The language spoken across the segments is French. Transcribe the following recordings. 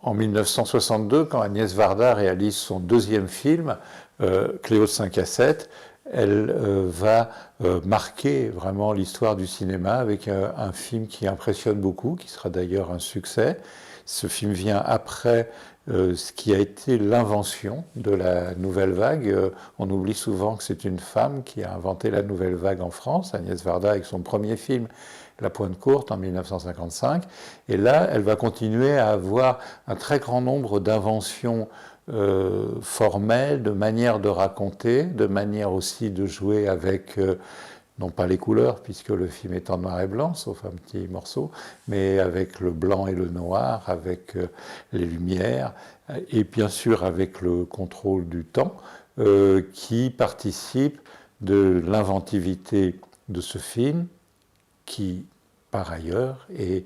En 1962, quand Agnès Varda réalise son deuxième film, Cléo de 5 à 7, elle va marquer vraiment l'histoire du cinéma avec un film qui impressionne beaucoup, qui sera d'ailleurs un succès. Ce film vient après ce qui a été l'invention de la nouvelle vague. On oublie souvent que c'est une femme qui a inventé la nouvelle vague en France, Agnès Varda, avec son premier film La Pointe Courte en 1955. Et là, elle va continuer à avoir un très grand nombre d'inventions formelles, de manières de raconter, de manières aussi de jouer avec, non pas les couleurs, puisque le film est en noir et blanc, sauf un petit morceau, mais avec le blanc et le noir, avec les lumières, et bien sûr avec le contrôle du temps, qui participe de l'inventivité de ce film, qui, par ailleurs, et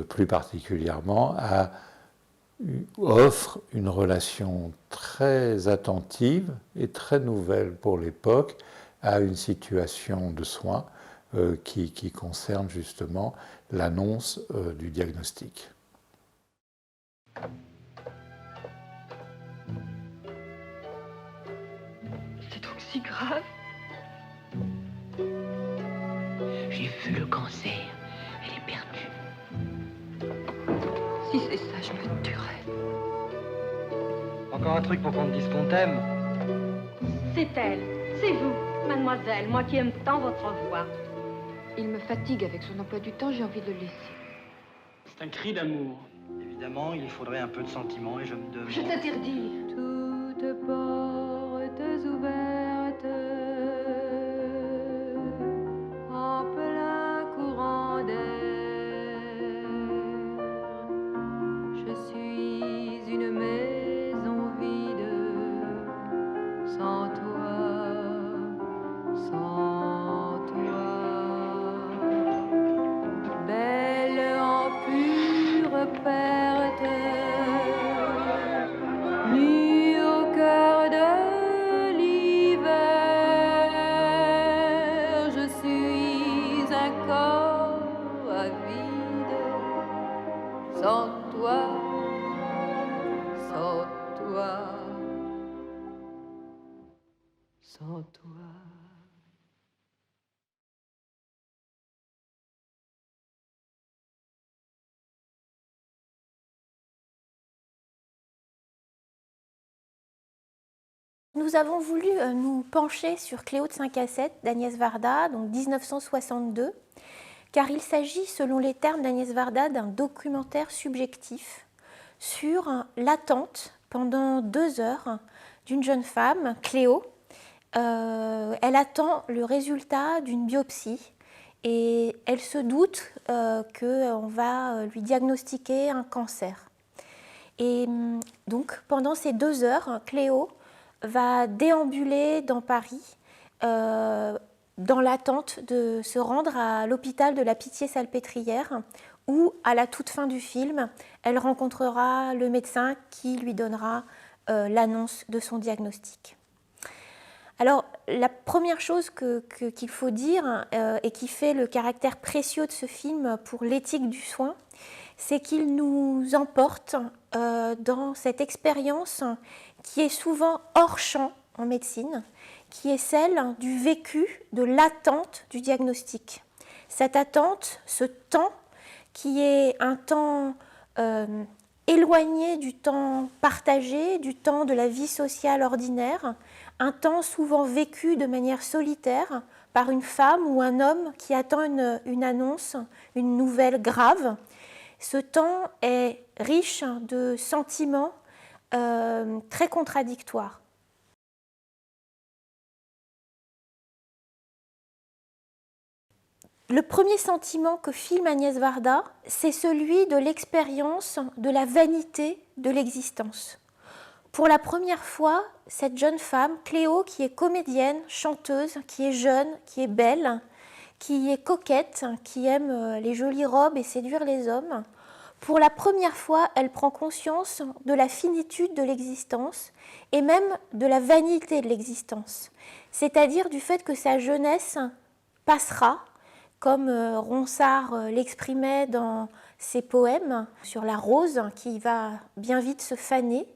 plus particulièrement, offre une relation très attentive et très nouvelle pour l'époque à une situation de soins qui concerne justement l'annonce du diagnostic. C'est donc si grave. J'ai vu le cancer. Elle est perdue. Si c'est ça, je me tuerais. Encore un truc pour qu'on te dise qu'on t'aime. C'est elle, c'est vous, mademoiselle, moi qui aime tant votre voix. Il me fatigue avec son emploi du temps, j'ai envie de le laisser. C'est un cri d'amour. Évidemment, il faudrait un peu de sentiment et je me demande... Je t'interdis. Toutes portes ouvertes, en plein courant d'air. Je suis une maison vide, sans toi, sans toi. Belle en pure perte, nue au cœur de l'hiver, je suis un corps à vide, sans toi, sans toi, sans toi. Nous avons voulu nous pencher sur Cléo de 5 à 7 d'Agnès Varda, donc 1962, car il s'agit, selon les termes d'Agnès Varda, d'un documentaire subjectif sur l'attente pendant 2 heures d'une jeune femme, Cléo. Elle attend le résultat d'une biopsie et elle se doute qu'on va lui diagnostiquer un cancer. Et donc, pendant ces 2 heures, Cléo va déambuler dans Paris dans l'attente de se rendre à l'hôpital de la Pitié-Salpêtrière où, à la toute fin du film, elle rencontrera le médecin qui lui donnera l'annonce de son diagnostic. Alors, la première chose qu'il faut dire et qui fait le caractère précieux de ce film pour l'éthique du soin, c'est qu'il nous emporte dans cette expérience qui est souvent hors champ en médecine, qui est celle du vécu, de l'attente du diagnostic. Cette attente, ce temps qui est un temps éloigné du temps partagé, du temps de la vie sociale ordinaire, un temps souvent vécu de manière solitaire par une femme ou un homme qui attend une annonce, une nouvelle grave. Ce temps est riche de sentiments très contradictoires. Le premier sentiment que filme Agnès Varda, c'est celui de l'expérience de la vanité de l'existence. Pour la première fois, cette jeune femme, Cléo, qui est comédienne, chanteuse, qui est jeune, qui est belle, qui est coquette, qui aime les jolies robes et séduire les hommes, pour la première fois, elle prend conscience de la finitude de l'existence et même de la vanité de l'existence, c'est-à-dire du fait que sa jeunesse passera, comme Ronsard l'exprimait dans ses poèmes sur la rose qui va bien vite se faner.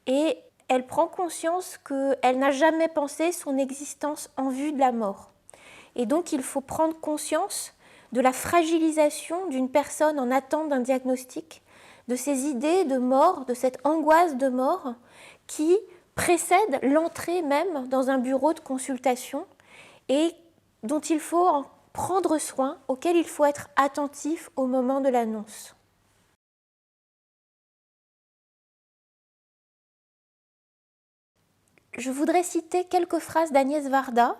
Et elle prend conscience qu'elle n'a jamais pensé son existence en vue de la mort. Et donc il faut prendre conscience de la fragilisation d'une personne en attente d'un diagnostic, de ces idées de mort, de cette angoisse de mort qui précède l'entrée même dans un bureau de consultation et dont il faut en prendre soin, auquel il faut être attentif au moment de l'annonce. Je voudrais citer quelques phrases d'Agnès Varda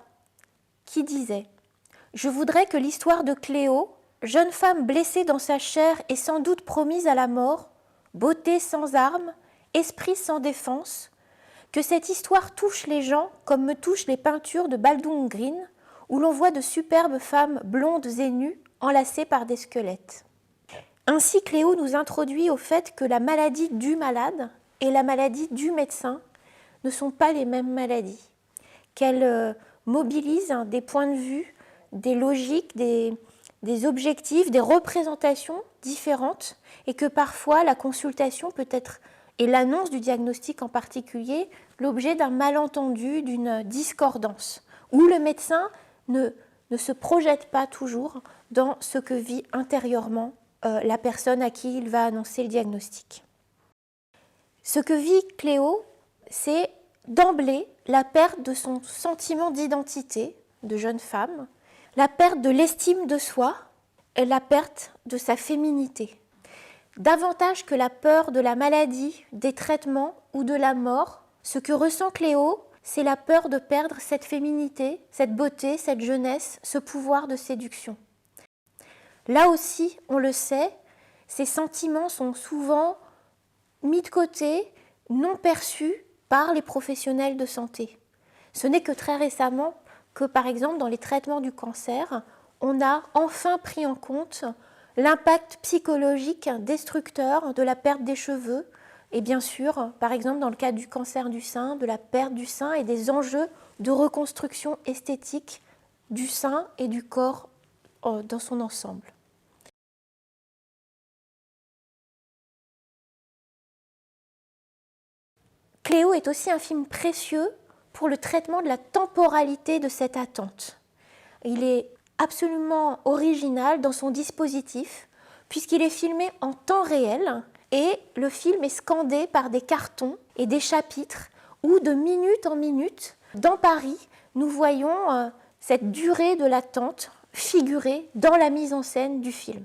qui disait « Je voudrais que l'histoire de Cléo, jeune femme blessée dans sa chair et sans doute promise à la mort, beauté sans armes, esprit sans défense, que cette histoire touche les gens comme me touchent les peintures de Baldwin Green, où l'on voit de superbes femmes blondes et nues enlacées par des squelettes. » Ainsi, Cléo nous introduit au fait que la maladie du malade et la maladie du médecin ne sont pas les mêmes maladies, qu'elle mobilise des points de vue, des logiques, des objectifs, des représentations différentes et que parfois la consultation peut être, et l'annonce du diagnostic en particulier, l'objet d'un malentendu, d'une discordance, où le médecin ne se projette pas toujours dans ce que vit intérieurement la personne à qui il va annoncer le diagnostic. Ce que vit Cléo, c'est d'emblée la perte de son sentiment d'identité de jeune femme, la perte de l'estime de soi et la perte de sa féminité. Davantage que la peur de la maladie, des traitements ou de la mort, ce que ressent Cléo, c'est la peur de perdre cette féminité, cette beauté, cette jeunesse, ce pouvoir de séduction. Là aussi, on le sait, ces sentiments sont souvent mis de côté, non perçus par les professionnels de santé. Ce n'est que très récemment que, par exemple, dans les traitements du cancer, on a enfin pris en compte l'impact psychologique destructeur de la perte des cheveux et bien sûr, par exemple, dans le cas du cancer du sein, de la perte du sein et des enjeux de reconstruction esthétique du sein et du corps dans son ensemble. Cléo est aussi un film précieux pour le traitement de la temporalité de cette attente. Il est absolument original dans son dispositif, puisqu'il est filmé en temps réel et le film est scandé par des cartons et des chapitres où, de minute en minute, dans Paris, nous voyons cette durée de l'attente figurée dans la mise en scène du film.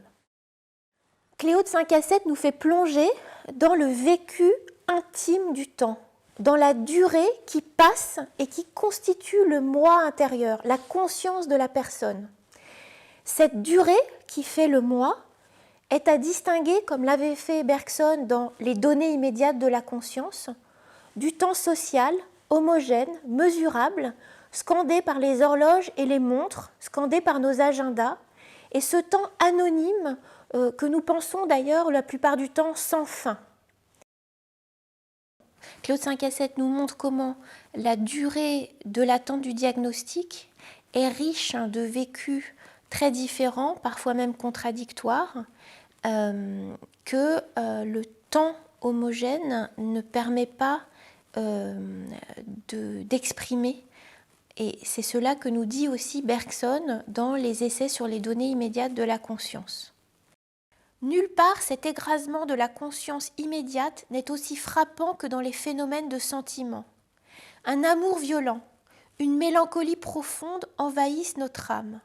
Cléo de 5 à 7 nous fait plonger dans le vécu intime du temps, dans la durée qui passe et qui constitue le moi intérieur, la conscience de la personne. Cette durée qui fait le moi est à distinguer, comme l'avait fait Bergson dans Les données immédiates de la conscience, du temps social, homogène, mesurable, scandé par les horloges et les montres, scandé par nos agendas, et ce temps anonyme que nous pensons d'ailleurs la plupart du temps sans fin. Cléo de 5 à 7 nous montre comment la durée de l'attente du diagnostic est riche de vécus très différents, parfois même contradictoires, que le temps homogène ne permet pas d'exprimer. Et c'est cela que nous dit aussi Bergson dans les essais sur les données immédiates de la conscience. Nulle part cet écrasement de la conscience immédiate n'est aussi frappant que dans les phénomènes de sentiment. Un amour violent, une mélancolie profonde envahissent notre âme.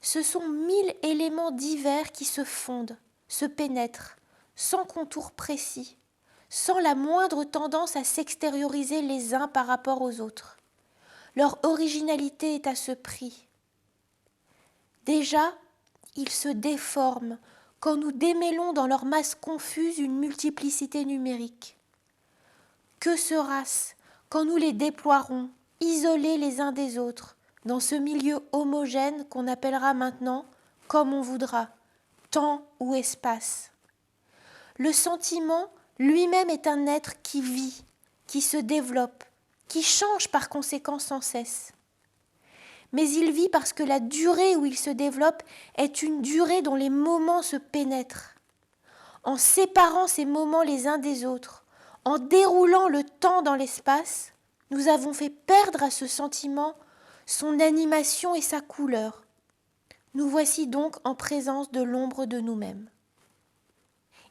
Ce sont 1000 éléments divers qui se fondent, se pénètrent, sans contour précis, sans la moindre tendance à s'extérioriser les uns par rapport aux autres. Leur originalité est à ce prix. Déjà, ils se déforment quand nous démêlons dans leur masse confuse une multiplicité numérique. Que sera-ce quand nous les déploierons, isolés les uns des autres, dans ce milieu homogène qu'on appellera maintenant, comme on voudra, temps ou espace? Le sentiment lui-même est un être qui vit, qui se développe, qui change par conséquent sans cesse. mais il vit parce que la durée où il se développe est une durée dont les moments se pénètrent. En séparant ces moments les uns des autres, en déroulant le temps dans l'espace, nous avons fait perdre à ce sentiment son animation et sa couleur. Nous voici donc en présence de l'ombre de nous-mêmes.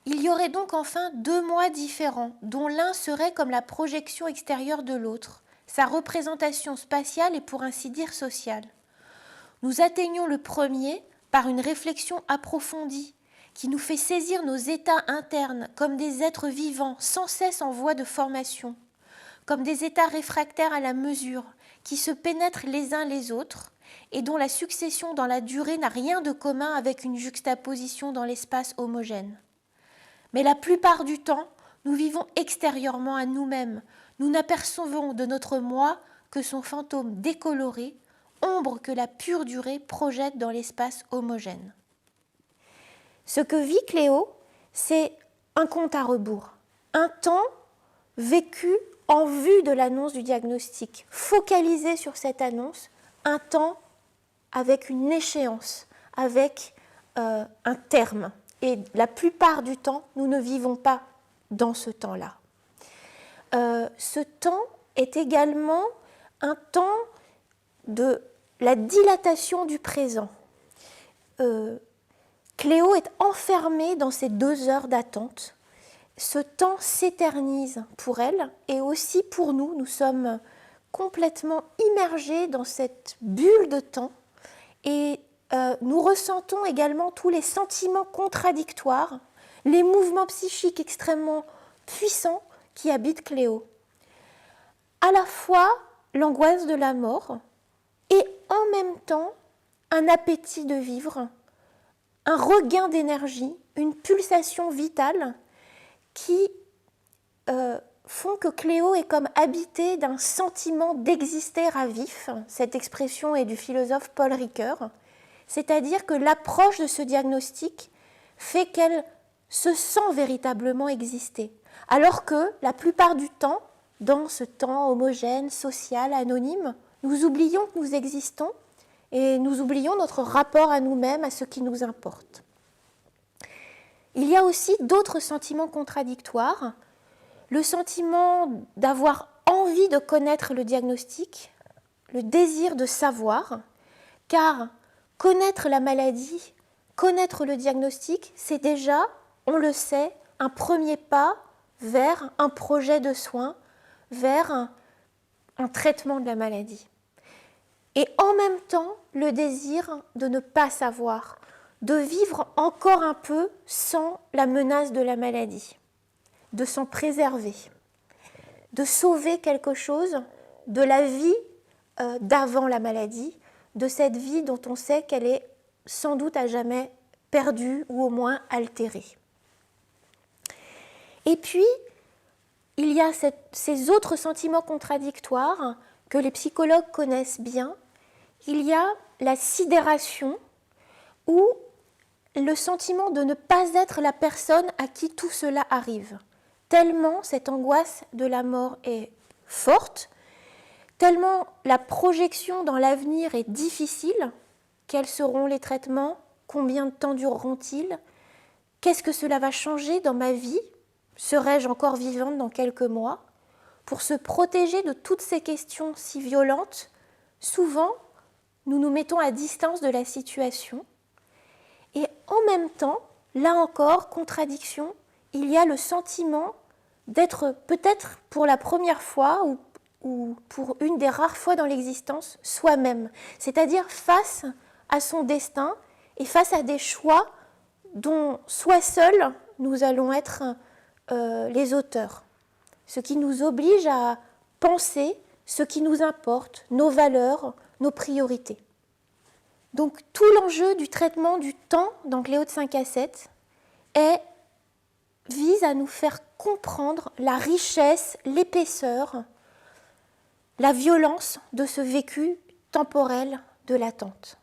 Il y aurait donc enfin 2 mois différents, dont l'un serait comme la projection extérieure de l'autre, sa représentation spatiale et pour ainsi dire sociale. Nous atteignons le premier par une réflexion approfondie qui nous fait saisir nos états internes comme des êtres vivants sans cesse en voie de formation, comme des états réfractaires à la mesure qui se pénètrent les uns les autres et dont la succession dans la durée n'a rien de commun avec une juxtaposition dans l'espace homogène. Mais la plupart du temps, nous vivons extérieurement à nous-mêmes. Nous n'apercevons de notre moi que son fantôme décoloré, ombre que la pure durée projette dans l'espace homogène. Ce que vit Cléo, c'est un compte à rebours, un temps vécu en vue de l'annonce du diagnostic, focalisé sur cette annonce, un temps avec une échéance, avec un terme. Et la plupart du temps, nous ne vivons pas dans ce temps-là. Ce temps est également un temps de la dilatation du présent. Cléo est enfermée dans ces 2 heures d'attente. Ce temps s'éternise pour elle et aussi pour nous. Nous sommes complètement immergés dans cette bulle de temps et nous ressentons également tous les sentiments contradictoires, les mouvements psychiques extrêmement puissants qui habitent Cléo. À la fois l'angoisse de la mort et en même temps un appétit de vivre, un regain d'énergie, une pulsation vitale qui font que Cléo est comme habitée d'un sentiment d'exister à vif. Cette expression est du philosophe Paul Ricoeur. C'est-à-dire que l'approche de ce diagnostic fait qu'elle se sent véritablement exister. Alors que la plupart du temps, dans ce temps homogène, social, anonyme, nous oublions que nous existons et nous oublions notre rapport à nous-mêmes, à ce qui nous importe. Il y a aussi d'autres sentiments contradictoires. Le sentiment d'avoir envie de connaître le diagnostic, le désir de savoir, car connaître la maladie, connaître le diagnostic, c'est déjà, on le sait, un premier pas vers un projet de soins, vers un traitement de la maladie. Et en même temps, le désir de ne pas savoir, de vivre encore un peu sans la menace de la maladie, de s'en préserver, de sauver quelque chose de la vie d'avant la maladie, de cette vie dont on sait qu'elle est sans doute à jamais perdue ou au moins altérée. Et puis, il y a ces autres sentiments contradictoires que les psychologues connaissent bien. Il y a la sidération ou le sentiment de ne pas être la personne à qui tout cela arrive. Tellement cette angoisse de la mort est forte, tellement la projection dans l'avenir est difficile. Quels seront les traitements? Combien de temps dureront-ils? Qu'est-ce que cela va changer dans ma vie? Serai-je encore vivante dans quelques mois? Pour se protéger de toutes ces questions si violentes, souvent, nous nous mettons à distance de la situation. Et en même temps, là encore, contradiction, il y a le sentiment d'être peut-être pour la première fois ou pour une des rares fois dans l'existence, soi-même. C'est-à-dire face à son destin et face à des choix dont soit seuls nous allons être les auteurs. Ce qui nous oblige à penser ce qui nous importe, nos valeurs, nos priorités. Donc tout l'enjeu du traitement du temps dans Cléo de 5 à 7 vise à nous faire comprendre la richesse, l'épaisseur, la violence de ce vécu temporel de l'attente.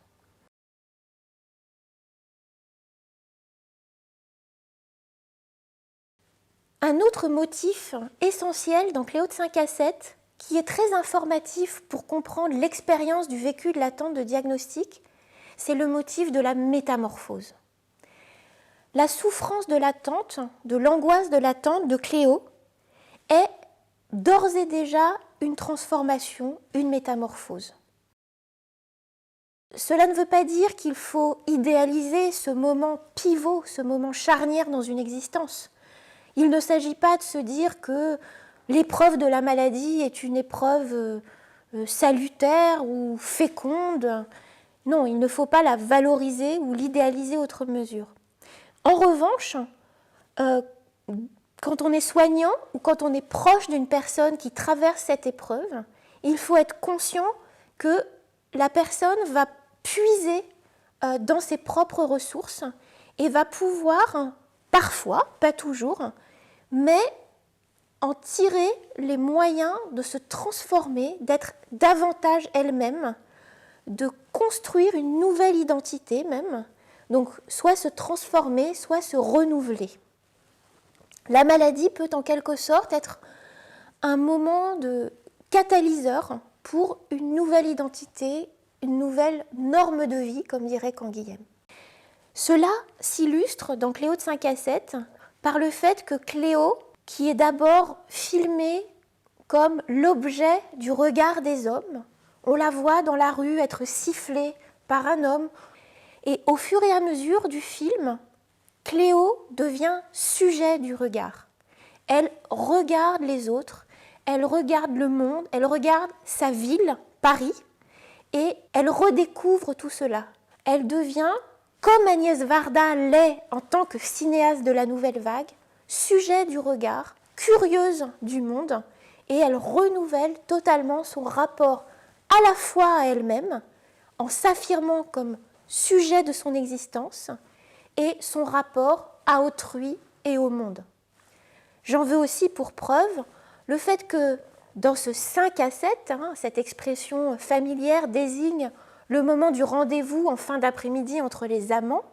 Un autre motif essentiel dans Cléo de 5 à 7, qui est très informatif pour comprendre l'expérience du vécu de l'attente de diagnostic, c'est le motif de la métamorphose. La souffrance de l'attente, de l'angoisse de l'attente de Cléo est d'ores et déjà une transformation, une métamorphose. Cela ne veut pas dire qu'il faut idéaliser ce moment pivot, ce moment charnière dans une existence. Il ne s'agit pas de se dire que l'épreuve de la maladie est une épreuve salutaire ou féconde. Non, il ne faut pas la valoriser ou l'idéaliser outre mesure. En revanche, quand on est soignant ou quand on est proche d'une personne qui traverse cette épreuve, il faut être conscient que la personne va puiser dans ses propres ressources et va pouvoir, parfois, pas toujours, mais en tirer les moyens de se transformer, d'être davantage elle-même, de construire une nouvelle identité même, donc soit se transformer, soit se renouveler. La maladie peut en quelque sorte être un moment de catalyseur pour une nouvelle identité, une nouvelle norme de vie, comme dirait Canguilhem. Cela s'illustre dans Cléo de 5 à 7 par le fait que Cléo, qui est d'abord filmée comme l'objet du regard des hommes, on la voit dans la rue être sifflée par un homme, et au fur et à mesure du film, Cléo devient sujet du regard. Elle regarde les autres, elle regarde le monde, elle regarde sa ville, Paris, et elle redécouvre tout cela. Elle devient, comme Agnès Varda l'est en tant que cinéaste de la Nouvelle Vague, sujet du regard, curieuse du monde, et elle renouvelle totalement son rapport à la fois à elle-même, en s'affirmant comme sujet de son existence, et son rapport à autrui et au monde. J'en veux aussi pour preuve le fait que dans ce 5 à 7, cette expression familière désigne le moment du rendez-vous en fin d'après-midi entre les amants.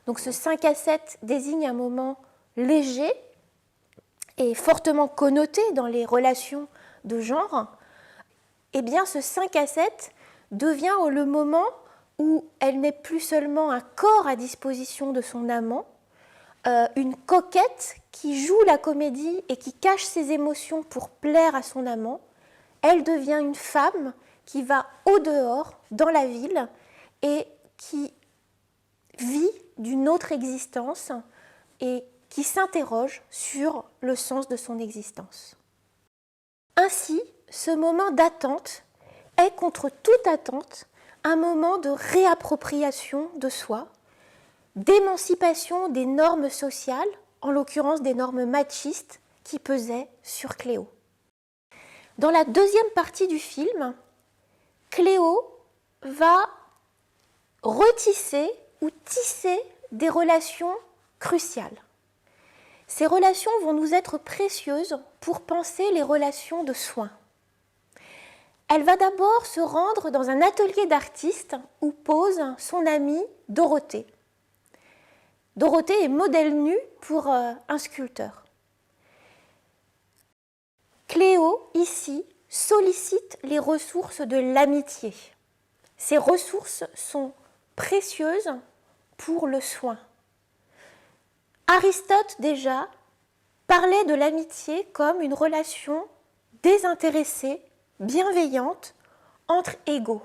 Donc ce 5 à 7 désigne un moment léger et fortement connoté dans les relations de genre. Eh bien ce 5 à 7 devient le moment où elle n'est plus seulement un corps à disposition de son amant, une coquette qui joue la comédie et qui cache ses émotions pour plaire à son amant. Elle devient une femme qui va au dehors, dans la ville, et qui vit d'une autre existence et qui s'interroge sur le sens de son existence. Ainsi, ce moment d'attente est, contre toute attente, un moment de réappropriation de soi, d'émancipation des normes sociales, en l'occurrence des normes machistes qui pesaient sur Cléo. Dans la deuxième partie du film, Cléo va retisser ou tisser des relations cruciales. Ces relations vont nous être précieuses pour penser les relations de soins. Elle va d'abord se rendre dans un atelier d'artiste où pose son amie Dorothée. Dorothée est modèle nu pour un sculpteur. Cléo, ici, sollicite les ressources de l'amitié. Ces ressources sont précieuses pour le soin. Aristote, déjà, parlait de l'amitié comme une relation désintéressée, bienveillante, entre égaux.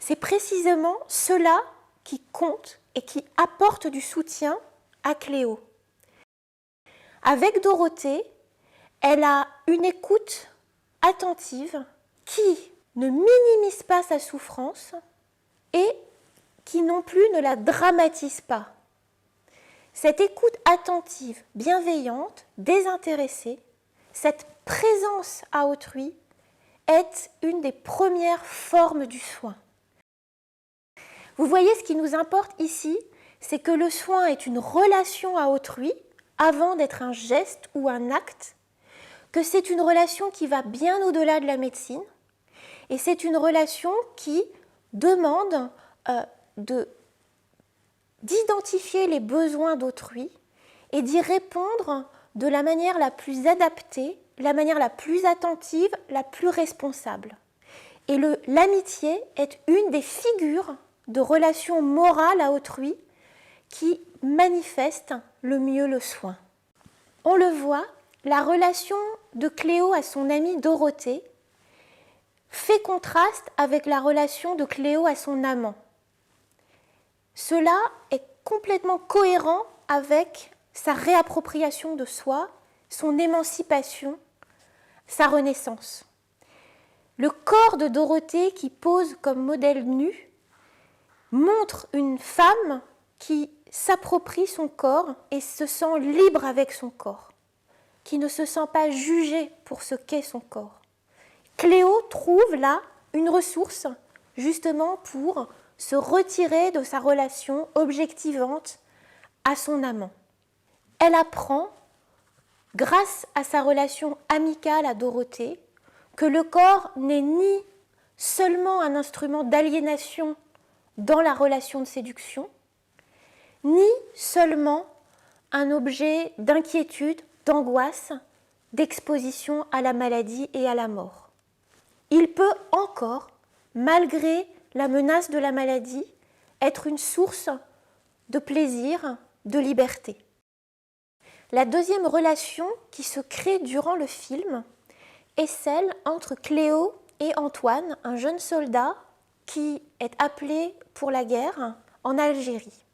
C'est précisément cela qui compte et qui apporte du soutien à Cléo. Avec Dorothée, elle a une écoute attentive qui ne minimise pas sa souffrance et qui non plus ne la dramatise pas. Cette écoute attentive, bienveillante, désintéressée, cette présence à autrui est une des premières formes du soin. Vous voyez, ce qui nous importe ici, c'est que le soin est une relation à autrui avant d'être un geste ou un acte, que c'est une relation qui va bien au-delà de la médecine, et c'est une relation qui demande d'identifier les besoins d'autrui et d'y répondre de la manière la plus adaptée la manière la plus attentive, la plus responsable. Et l'amitié est une des figures de relation morale à autrui qui manifeste le mieux le soin. On le voit, la relation de Cléo à son amie Dorothée fait contraste avec la relation de Cléo à son amant. Cela est complètement cohérent avec sa réappropriation de soi, son émancipation, sa renaissance. Le corps de Dorothée qui pose comme modèle nu montre une femme qui s'approprie son corps et se sent libre avec son corps, qui ne se sent pas jugée pour ce qu'est son corps. Cléo trouve là une ressource justement pour se retirer de sa relation objectivante à son amant. Elle apprend, grâce à sa relation amicale à Dorothée, que le corps n'est ni seulement un instrument d'aliénation dans la relation de séduction, ni seulement un objet d'inquiétude, d'angoisse, d'exposition à la maladie et à la mort. Il peut encore, malgré la menace de la maladie, être une source de plaisir, de liberté. La deuxième relation qui se crée durant le film est celle entre Cléo et Antoine, un jeune soldat qui est appelé pour la guerre en Algérie.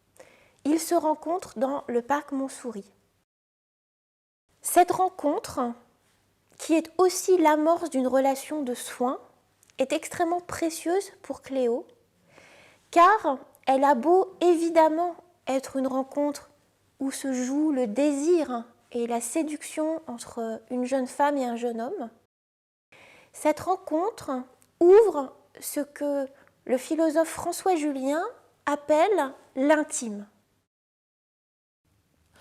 Ils se rencontrent dans le parc Montsouris. Cette rencontre, qui est aussi l'amorce d'une relation de soins, est extrêmement précieuse pour Cléo, car elle a beau évidemment être une rencontre où se joue le désir et la séduction entre une jeune femme et un jeune homme. Cette rencontre ouvre ce que le philosophe François Julien appelle l'intime.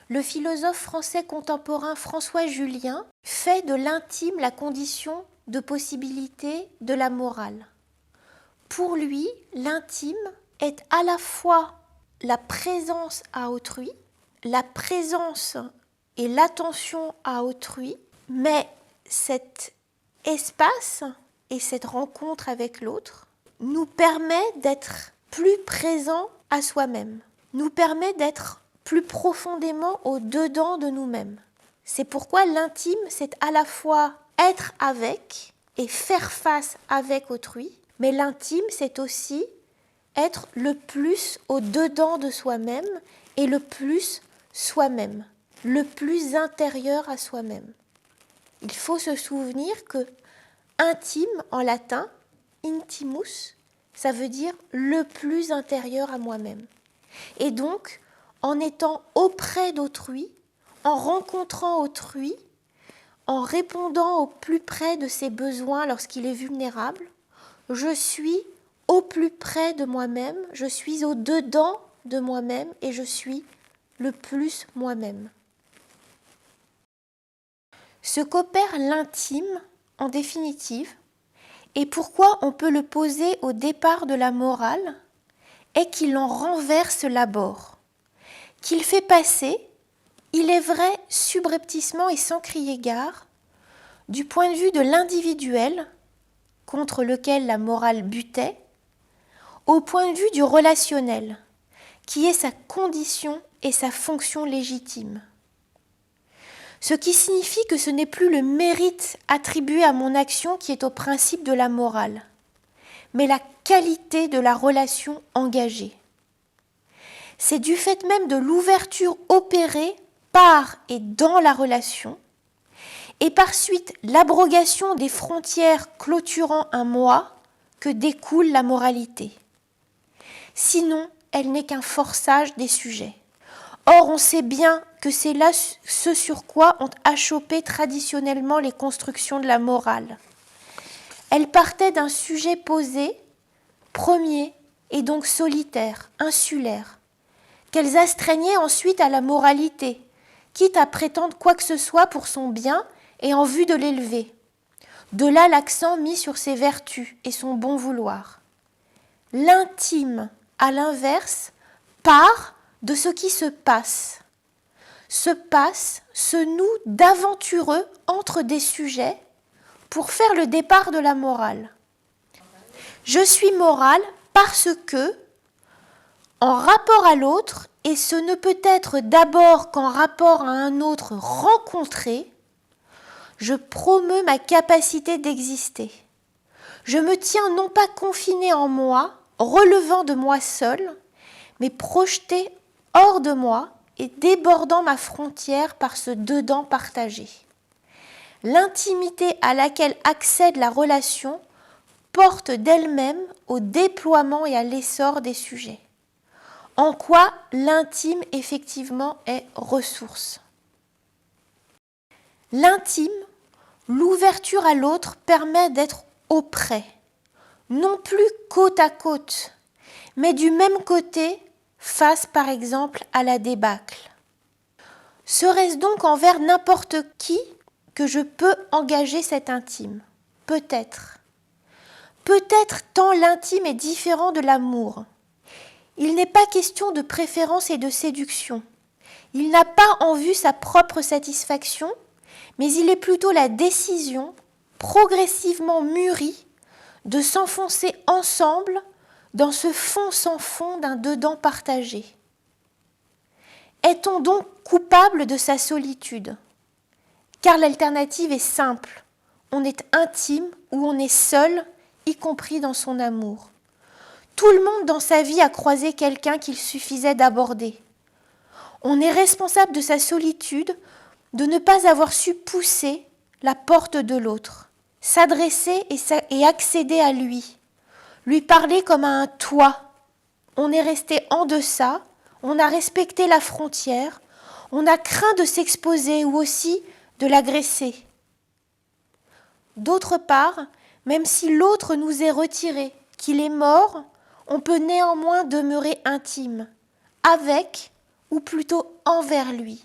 Le philosophe français contemporain François Julien fait de l'intime la condition de possibilité de la morale. Pour lui, l'intime est à la fois la présence à autrui, la présence et l'attention à autrui, mais cet espace et cette rencontre avec l'autre nous permet d'être plus présents à soi-même, nous permet d'être plus profondément au-dedans de nous-mêmes. C'est pourquoi l'intime, c'est à la fois être avec et faire face avec autrui, mais l'intime, c'est aussi être le plus au-dedans de soi-même et le plus soi-même, le plus intérieur à soi-même. Il faut se souvenir que intime en latin, intimus, ça veut dire le plus intérieur à moi-même. Et donc, en étant auprès d'autrui, en rencontrant autrui, en répondant au plus près de ses besoins lorsqu'il est vulnérable, je suis au plus près de moi-même, je suis au-dedans de moi-même et je suis le plus moi-même. Ce qu'opère l'intime, en définitive, et pourquoi on peut le poser au départ de la morale, est qu'il en renverse l'abord, qu'il fait passer, il est vrai subrepticement et sans crier gare, du point de vue de l'individuel, contre lequel la morale butait, au point de vue du relationnel, qui est sa condition et sa fonction légitime. Ce qui signifie que ce n'est plus le mérite attribué à mon action qui est au principe de la morale, mais la qualité de la relation engagée. C'est du fait même de l'ouverture opérée par et dans la relation, et par suite l'abrogation des frontières clôturant un moi, que découle la moralité. Sinon, elle n'est qu'un forçage des sujets. Or, on sait bien que c'est là ce sur quoi ont achoppé traditionnellement les constructions de la morale. Elles partaient d'un sujet posé, premier et donc solitaire, insulaire, qu'elles astreignaient ensuite à la moralité, quitte à prétendre quoi que ce soit pour son bien et en vue de l'élever. De là l'accent mis sur ses vertus et son bon vouloir. L'intime, à l'inverse, part de ce qui se passe. se passe, se noue d'aventureux entre des sujets pour faire le départ de la morale. Je suis morale parce que, en rapport à l'autre, et ce ne peut être d'abord qu'en rapport à un autre rencontré, je promeus ma capacité d'exister. Je me tiens non pas confiné en moi, relevant de moi seul, mais projeté hors de moi et débordant ma frontière par ce dedans partagé. L'intimité à laquelle accède la relation porte d'elle-même au déploiement et à l'essor des sujets. En quoi l'intime effectivement est ressource. L'intime, l'ouverture à l'autre permet d'être auprès, non plus côte à côte, mais du même côté, face par exemple à la débâcle. Serait-ce donc envers n'importe qui que je peux engager cet intime? Peut-être. Peut-être tant l'intime est différent de l'amour. Il n'est pas question de préférence et de séduction. Il n'a pas en vue sa propre satisfaction, mais il est plutôt la décision, progressivement mûrie, de s'enfoncer ensemble dans ce fond sans fond d'un dedans partagé. Est-on donc coupable de sa solitude? Car l'alternative est simple. On est intime ou on est seul, y compris dans son amour. Tout le monde dans sa vie a croisé quelqu'un qu'il suffisait d'aborder. On est responsable de sa solitude, de ne pas avoir su pousser la porte de l'autre, s'adresser et accéder à lui parler comme à un toit. On est resté en deçà, on a respecté la frontière, on a craint de s'exposer ou aussi de l'agresser. D'autre part, même si l'autre nous est retiré, qu'il est mort, on peut néanmoins demeurer intime, avec ou plutôt envers lui.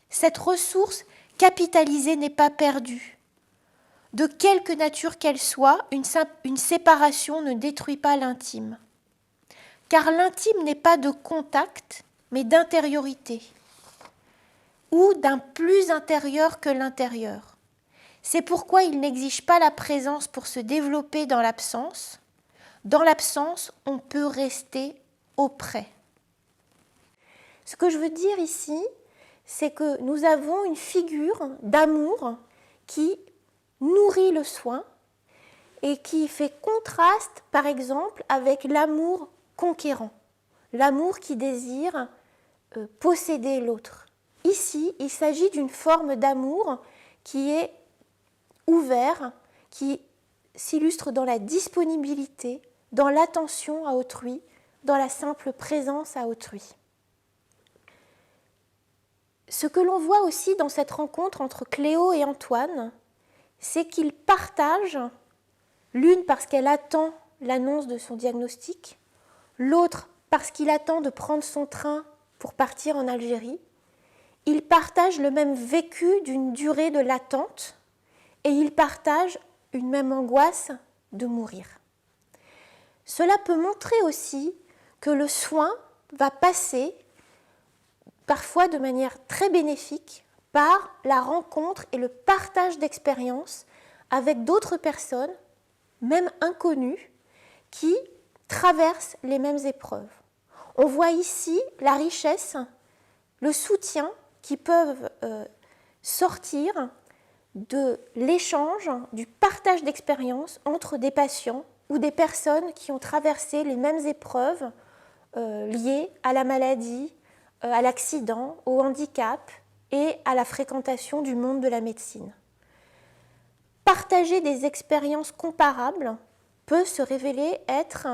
Cette ressource capitalisée n'est pas perdue. De quelque nature qu'elle soit, une séparation ne détruit pas l'intime. Car l'intime n'est pas de contact, mais d'intériorité, ou d'un plus intérieur que l'intérieur. C'est pourquoi il n'exige pas la présence pour se développer dans l'absence. Dans l'absence, on peut rester auprès. Ce que je veux dire ici, c'est que nous avons une figure d'amour qui nourrit le soin et qui fait contraste, par exemple, avec l'amour conquérant, l'amour qui désire posséder l'autre. Ici, il s'agit d'une forme d'amour qui est ouvert, qui s'illustre dans la disponibilité, dans l'attention à autrui, dans la simple présence à autrui. Ce que l'on voit aussi dans cette rencontre entre Cléo et Antoine, c'est qu'ils partagent, l'une parce qu'elle attend l'annonce de son diagnostic, l'autre parce qu'il attend de prendre son train pour partir en Algérie. Ils partagent le même vécu d'une durée de l'attente et ils partagent une même angoisse de mourir. Cela peut montrer aussi que le soin va passer, parfois de manière très bénéfique, par la rencontre et le partage d'expériences avec d'autres personnes, même inconnues, qui traversent les mêmes épreuves. On voit ici la richesse, le soutien qui peuvent sortir de l'échange, du partage d'expériences entre des patients ou des personnes qui ont traversé les mêmes épreuves liées à la maladie, à l'accident, au handicap et à la fréquentation du monde de la médecine. Partager des expériences comparables peut se révéler être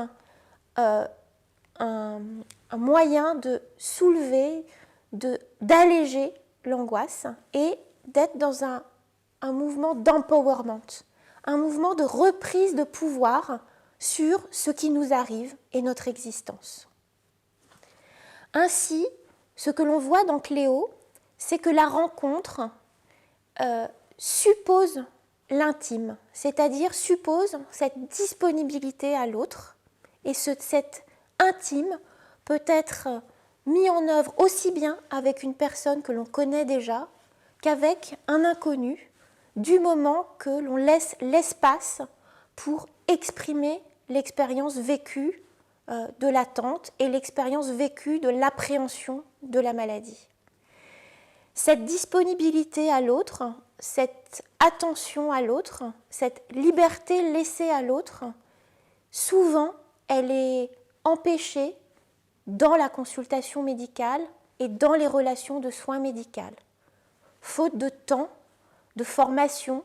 un moyen de soulever, d'alléger l'angoisse et d'être dans un mouvement d'empowerment, un mouvement de reprise de pouvoir sur ce qui nous arrive et notre existence. Ainsi, ce que l'on voit dans Cléo, c'est que la rencontre suppose l'intime, c'est-à-dire suppose cette disponibilité à l'autre, et cet intime peut être mis en œuvre aussi bien avec une personne que l'on connaît déjà qu'avec un inconnu, du moment que l'on laisse l'espace pour exprimer l'expérience vécue de l'attente et l'expérience vécue de l'appréhension de la maladie. Cette disponibilité à l'autre, cette attention à l'autre, cette liberté laissée à l'autre, souvent elle est empêchée dans la consultation médicale et dans les relations de soins médicales. Faute de temps, de formation,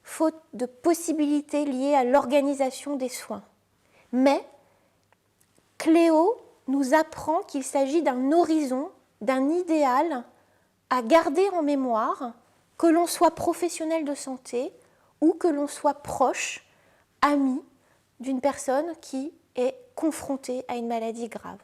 faute de possibilités liées à l'organisation des soins. Mais Cléo nous apprend qu'il s'agit d'un horizon, d'un idéal à garder en mémoire, que l'on soit professionnel de santé ou que l'on soit proche, ami d'une personne qui est confrontée à une maladie grave.